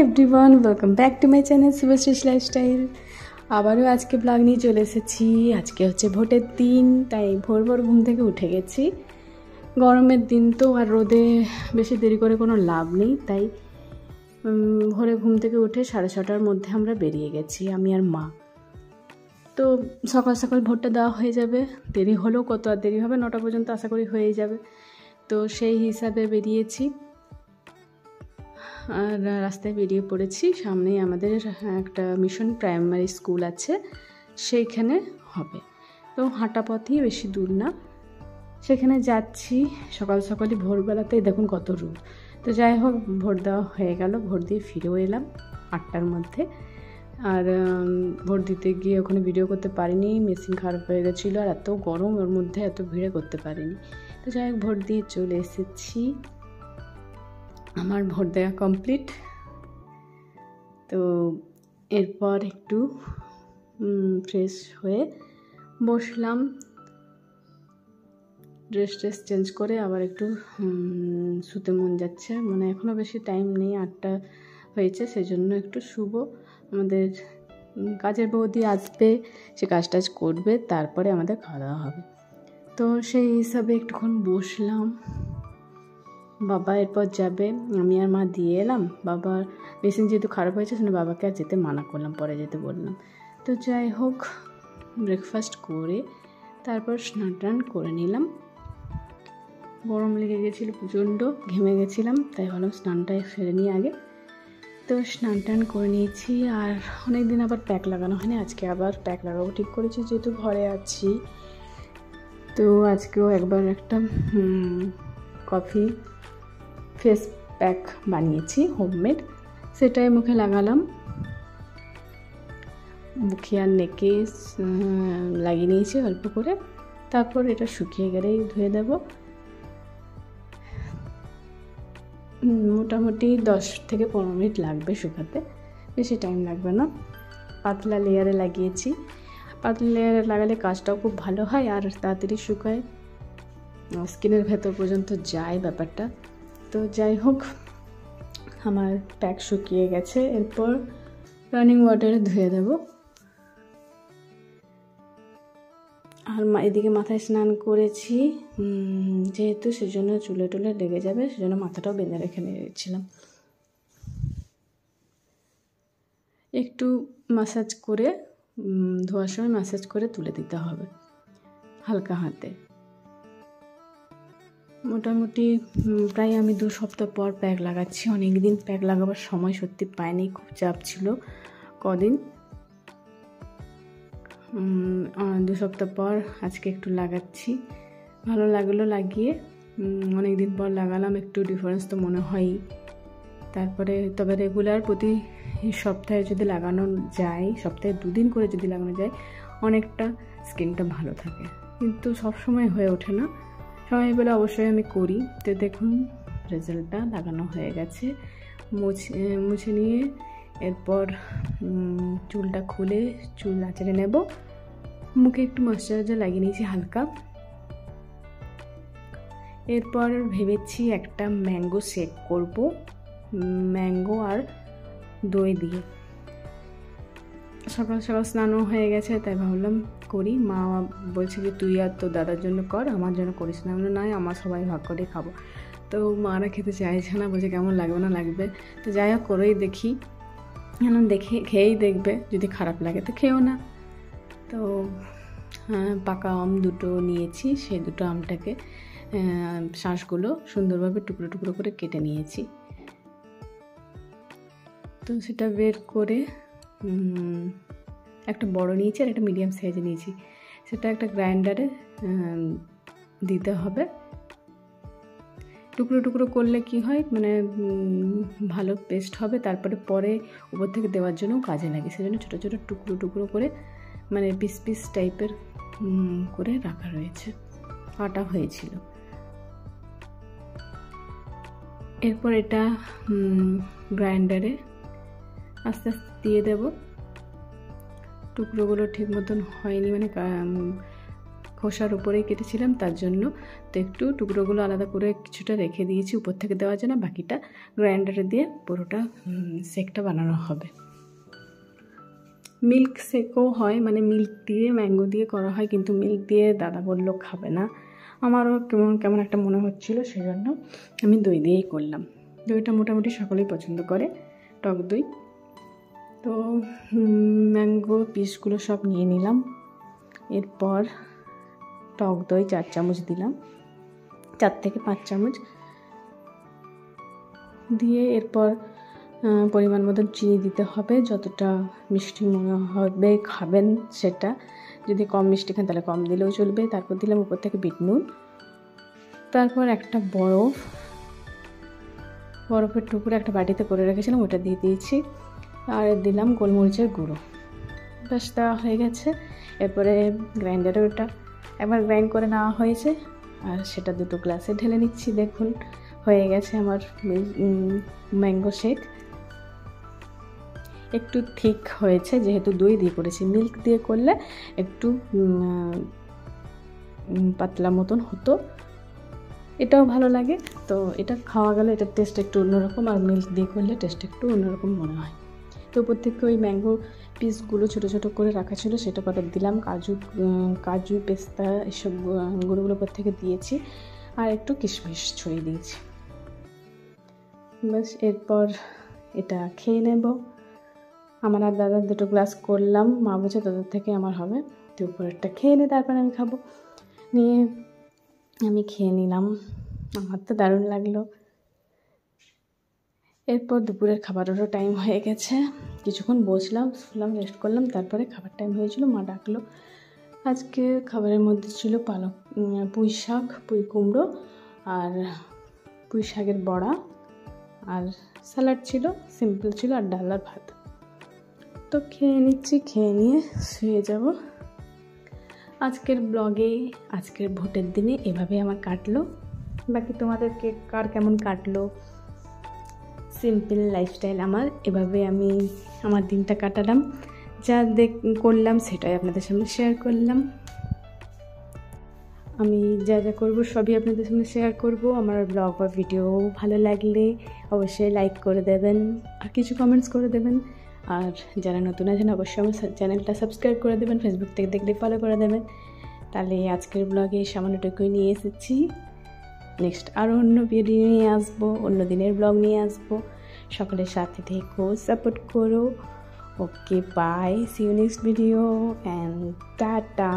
Everyone, welcome back to my channel Shubhashree's lifestyle. আবারও আজকে blog নিয়ে চলে এসেছি। আজকে হচ্ছে ভোটের দিন, তাই ভোর ভোর ঘুম থেকে উঠে গেছি। গরমের দিন তো আর রোদে বেশি দেরি করে কোনো লাভ নেই, তাই ভোরে ঘুম থেকে উঠে 6:30টার মধ্যে আমরা বেরিয়ে গেছি, আমি আর মা। তো সকাল সকাল ভোটটা দেওয়া হয়ে যাবে, দেরি হলেও কত আর দেরি হবে, 9টা পর্যন্ত আশা করি হয়ে যাবে। তো সেই হিসাবে বেরিয়েছি আর রাস্তায় বেরিয়ে পড়েছি। সামনেই আমাদের একটা মিশন প্রাইমারি স্কুল আছে, সেইখানে হবে। তো হাঁটা পথই, বেশি দূর না, সেখানে যাচ্ছি। সকাল সকালই ভোরবেলাতেই দেখুন কত রোদ। তো যাই হোক, ভোট দেওয়া হয়ে গেল, ভোট দিয়ে ফিরেও এলাম 8টার মধ্যে। আর ভোট দিতে গিয়ে ওখানে ভিডিও করতে পারিনি, মেশিন খারাপ হয়ে গেছিলো, আর এত গরম, ওর মধ্যে এত ভিড়ে করতে পারিনি। তো যাই হোক, ভোট দিয়ে চলে এসেছি। আমার ভোট দেওয়া কমপ্লিট। তো এরপর একটু ফ্রেশ হয়ে বসলাম, ড্রেস চেঞ্জ করে আবার একটু শুতে মন যাচ্ছে, মানে এখনও বেশি টাইম নেই, 8টা হয়েছে, সেজন্য একটু শুভ। আমাদের কাজের বৌদি আসবে, সে কাজ টাজ করবে, তারপরে আমাদের খাওয়া দাওয়া হবে। তো সেই হিসাবে একটুক্ষণ বসলাম। বাবা এরপর যাবে, আমি আর মা দিয়ে এলাম। বাবার মেশিন যেহেতু খারাপ হয়েছে, সেজন্য বাবাকে আর যেতে মানা করলাম, পরে যেতে বললাম। তো যাই হোক, ব্রেকফাস্ট করে তারপর স্নান টান করে নিলাম। গরম লেগে গেছিলো প্রচণ্ড, ঘেমে গেছিলাম, তাই ভাবলাম স্নানটাই সেরে নিই আগে। তো স্নান টান করে নিয়েছি। আর অনেক দিন আবার প্যাক লাগানো হয়নি, আজকে আবার প্যাক লাগাবো ঠিক করেছি, যেহেতু ঘরে আছি। তো আজকেও একবার একটা কফি ফেস প্যাক বানিয়েছি হোমমেড, সেটাই মুখে লাগালাম। মুখে আর নেকে লাগিয়ে নিয়েছি অল্প করে, তারপর এটা শুকিয়ে গেলেই ধুয়ে দেব। মোটামুটি 10 থেকে 15 মিনিট লাগবে শুকাতে, বেশি টাইম লাগবে না। পাতলা লেয়ারে লাগিয়েছি, পাতলা লেয়ারে লাগালে কাজটাও খুব ভালো হয় আর তাড়াতাড়ি শুকায়, স্কিনের ভেতর পর্যন্ত যায় ব্যাপারটা। তো যাই হোক, আমার প্যাক শুকিয়ে গেছে, এরপর রানিং ওয়াটারে ধুয়ে দেব। আর এদিকে মাথায় স্নান করেছি, যেহেতু সেজন্য চুলে টুলে লেগে যাবে, সেজন্য মাথাটাও বেঁধে রেখে নিয়েছিলাম। একটু ম্যাসাজ করে, ধোয়ার সময় ম্যাসাজ করে তুলে দিতে হবে হালকা হাতে। মোটামুটি প্রায় আমি 2 সপ্তাহ পর প্যাক লাগাচ্ছি। অনেক দিন প্যাক লাগাবার সময় সত্যি পাইনি, খুব চাপ ছিল কদিন। 2 সপ্তাহ পর আজকে একটু লাগাচ্ছি, ভালো লাগলো লাগিয়ে। অনেক দিন পর লাগালাম, একটু ডিফারেন্স তো মনে হয়ই। তারপরে তবে রেগুলার প্রতি সপ্তাহে যদি লাগানো যায়, সপ্তাহে 2 দিন করে যদি লাগানো যায়, অনেকটা স্কিনটা ভালো থাকে, কিন্তু সব সময় হয়ে ওঠে না। সময় পেলে অবশ্যই আমি করি। তো দেখুন রেজাল্টটা লাগানো হয়ে গেছে। মুছে নিয়ে এরপর চুলটা খুলে চুল আঁচড়ে নেব। মুখে একটু ময়শ্চারাইজার লাগিয়ে নিয়েছি হালকা। এরপর ভেবেছি একটা ম্যাঙ্গো শেক করব, ম্যাঙ্গো আর দই দিয়ে। সকাল সকাল স্নানও হয়ে গেছে, তাই ভাবলাম করি। মা বলছে যে তুই আর তোর দাদার জন্য কর, আমার জন্য করিস না। আমরা নয়, আমার সবাই ভাগ করে খাবো। তো মারা খেতে চাইছে না, বলছে কেমন লাগবে না লাগবে। তো যাই হোক, করেই দেখি, খেয়েই দেখবে, যদি খারাপ লাগে তো খেয়েও না। তো পাকা আম 2টো নিয়েছি, সেই 2টো আমটাকে শাঁসগুলো সুন্দরভাবে টুকরো টুকরো করে কেটে নিয়েছি। তো সেটা বের করে একটা বড় নিয়েছি আর একটা মিডিয়াম সাইজে নিয়েছি, সেটা একটা গ্রাইন্ডারে দিতে হবে। টুকরো টুকরো করলে কি হয়, মানে ভালো পেস্ট হবে, তারপরে পরে উপর থেকে দেওয়ার জন্য কাজে লাগে, সেজন্য ছোটো ছোটো টুকরো টুকরো করে, মানে পিস পিস টাইপের করে রাখা রয়েছে, কাটা হয়েছিল। এরপর এটা গ্রাইন্ডারে আস্তে আস্তে দিয়ে দেব। টুকরোগুলো ঠিক মতন হয়নি, মানে খোসার উপরেই কেটেছিলাম, তার জন্য তো একটু টুকরোগুলো আলাদা করে কিছুটা রেখে দিয়েছি উপর থেকে দেওয়ার জন্য। বাকিটা গ্রাইন্ডারে দিয়ে পুরোটা শেকটা বানানো হবে। মিল্ক শেকও হয়, মানে মিল্ক দিয়ে ম্যাঙ্গো দিয়ে করা হয়, কিন্তু মিল্ক দিয়ে দাদা বললো খাবে না, আমারও কেমন কেমন একটা মনে হচ্ছিলো, সেই জন্য আমি দই দিয়েই করলাম। দইটা মোটামুটি সকলেই পছন্দ করে, টক দই। তো ম্যাঙ্গো পিসগুলো সব নিয়ে নিলাম, এরপর টক দই 4 চামচ দিলাম, 4 থেকে 5 চামচ দিয়ে এরপর পরিমাণ মতন চিনি দিতে হবে, যতটা মিষ্টি মনে হবে খাবেন সেটা। যদি কম মিষ্টি খান তাহলে কম দিলেও চলবে। তারপর দিলাম উপর থেকে বিট নুন, তারপর একটা বরফের টুকরো একটা বাটিতে করে রেখেছিলাম, ওটা দিয়ে দিয়েছি। আর দিলাম গোলমরিচের গুঁড়ো, ব্যাস দেওয়া হয়ে গেছে। এরপরে গ্রাইন্ডারে ওটা একবার গ্রাইন্ড করে নেওয়া হয়েছে, আর সেটা 2 গ্লাসে ঢেলে নিচ্ছি। দেখুন হয়ে গেছে আমার ম্যাঙ্গো শেক। একটু থিক হয়েছে যেহেতু দই দিয়ে করেছি, মিল্ক দিয়ে করলে একটু পাতলা মতন হতো, এটাও ভালো লাগে। তো এটা খাওয়া গেলে এটার টেস্ট একটু অন্যরকম, আর মিল্ক দিয়ে করলে টেস্ট একটু অন্যরকম মনে হয়। তো উপর থেকে ওই ম্যাঙ্গো পিসগুলো ছোটো ছোটো করে রাখা ছিল সেটা কটা দিলাম, কাজু পেস্তা এসব গুঁড়োগুলো উপর থেকে দিয়েছি, আর একটু কিশমিশ ছড়িয়ে দিয়েছি। ব্যাস এরপর এটা খেয়ে নেব। আমার আর দাদার 2 গ্লাস করলাম, মা বলছে তোদের থেকে আমার হবে, তো উপরেরটা খেয়ে নে, তারপর আমি খাবো। নিয়ে আমি খেয়ে নিলাম, আমার তো দারুণ লাগলো। এরপর দুপুরের খাবারেরও টাইম হয়ে গেছে, কিছুক্ষণ বসলাম, শুলাম, রেস্ট করলাম, তারপরে খাবার টাইম হয়েছিল, মা ডাকলো। আজকে খাবারের মধ্যে ছিল পুঁই শাক, পুঁই কুমড়ো, আর পুঁই শাকের বড়া, আর স্যালাড ছিল, সিম্পল ছিল, আর ডাল আর ভাত। তো খেয়ে নিচ্ছি, খেয়ে নিয়ে শুয়ে যাব। আজকের ব্লগে, আজকের ভোটের দিনে এভাবে আমার কাটলো। বাকি তোমাদেরকে কার কেমন কাটলো? সিম্পল লাইফস্টাইল আমার, এভাবে আমি আমার দিনটা কাটালাম, যা করলাম সেটাই আপনাদের সামনে শেয়ার করলাম। আমি যা যা করবো সবই আপনাদের সামনে শেয়ার করব। আমার ব্লগ বা ভিডিও ভালো লাগলে অবশ্যই লাইক করে দেবেন, আর কিছু কমেন্টস করে দেবেন। আর যারা নতুন আছেন অবশ্যই আমার চ্যানেলটা সাবস্ক্রাইব করে দেবেন, ফেসবুক থেকে দেখলে ফলো করে দেবেন। তাহলে আজকের ব্লগে সামান্যটুকুই নিয়ে এসেছি, নেক্সট আরও অন্য ভিডিও নিয়ে আসবো, অন্য দিনের ব্লগ নিয়ে আসবো। সকলের সাথে থেকো, সাপোর্ট করো। Okay, bye, see you next video and tata.